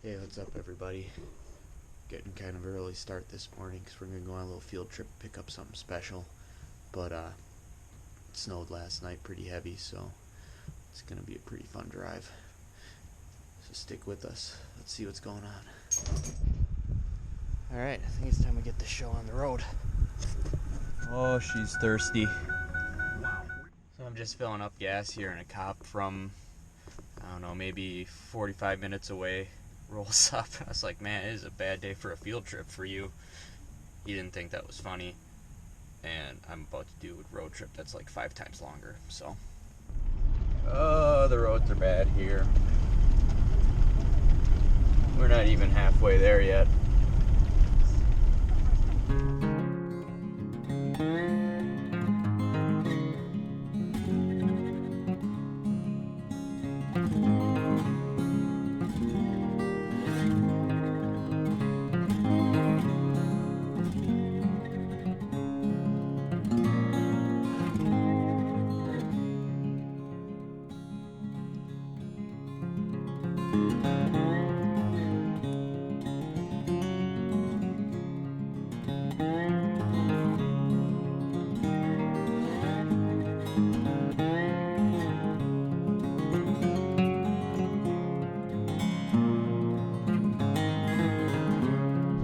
Hey, what's up everybody? Getting kind of early start this morning because we're going to go on a little field trip, pick up something special. But it snowed last night pretty heavy, so it's going to be a pretty fun drive. So stick with us. Let's see what's going on. Alright, I think it's time we get the show on the road. Oh, she's thirsty. So I'm just filling up gas here, and a cop from, I don't know, maybe 45 minutes away rolls up. I was like, man, it is a bad day for a field trip for you. He didn't think that was funny, and I'm about to do a road trip that's like 5 times longer, so. Oh, the roads are bad here. We're not even halfway there yet.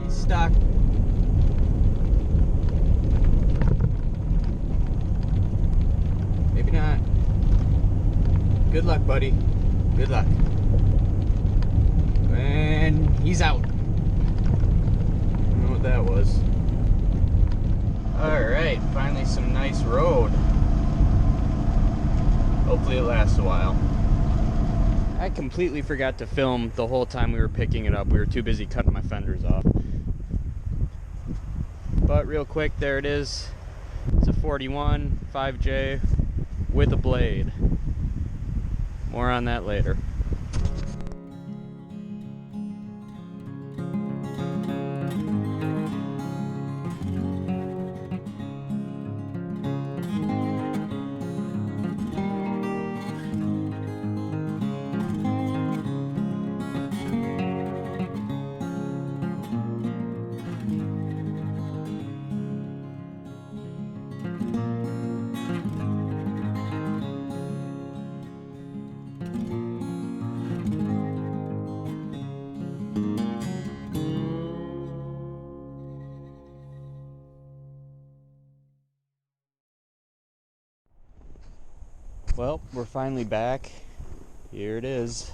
Stuck. Maybe not. Good luck, buddy. Good luck. And he's out. I don't know what that was. Alright, finally some nice road. Hopefully it lasts a while. I completely forgot to film the whole time we were picking it up. We were too busy cutting my fenders off. But real quick, there it is. It's a 41 5J with a blade. More on that later. Well, we're finally back. Here it is.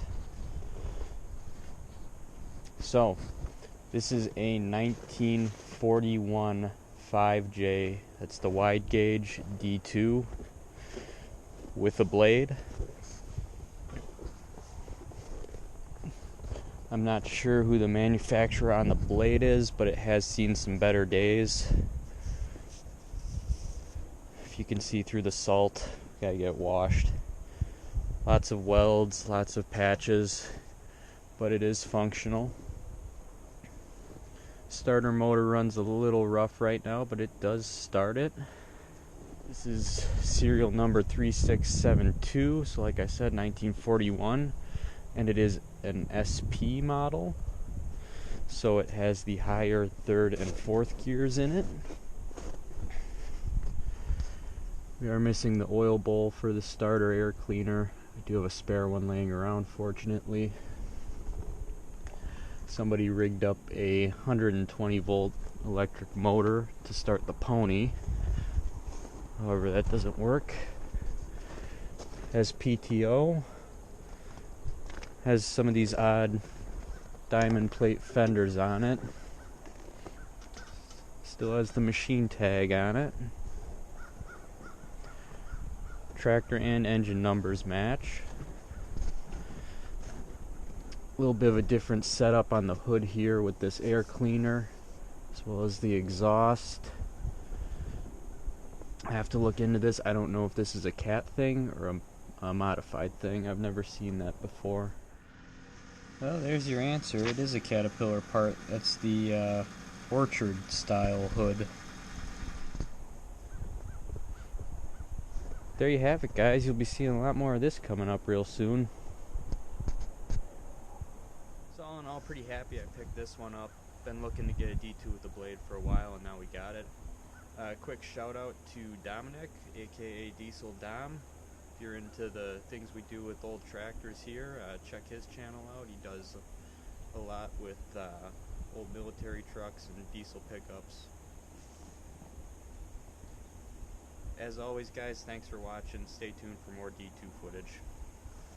So, this is a 1941 5J. That's the wide gauge D2 with a blade. I'm not sure who the manufacturer on the blade is, but it has seen some better days. If you can see through the salt, gotta get washed. Lots of welds, lots of patches, but it is functional. Starter motor runs a little rough right now, but it does start it. This is serial number 3672, so like I said, 1941, and it is an SP model, so it has the higher third and fourth gears in it. We are missing the oil bowl for the starter air cleaner. I do have a spare one laying around, fortunately. Somebody rigged up a 120 volt electric motor to start the pony. However, that doesn't work. Has PTO. Has some of these odd diamond plate fenders on it. Still has the machine tag on it. Tractor and engine numbers match. A little bit of a different setup on the hood here with this air cleaner, as well as the exhaust. I have to look into this. I don't know if this is a cat thing or a modified thing. I've never seen that before. Well, there's your answer. It is a Caterpillar part. That's the orchard style hood. There you have it, guys. You'll be seeing a lot more of this coming up real soon. So all in all, pretty happy I picked this one up. Been looking to get a D2 with the blade for a while, and now we got it. Quick shout out to Dominic, aka Diesel Dom. If you're into the things we do with old tractors here, check his channel out. He does a lot with old military trucks and diesel pickups. As always, guys, thanks for watching. Stay tuned for more D2 footage.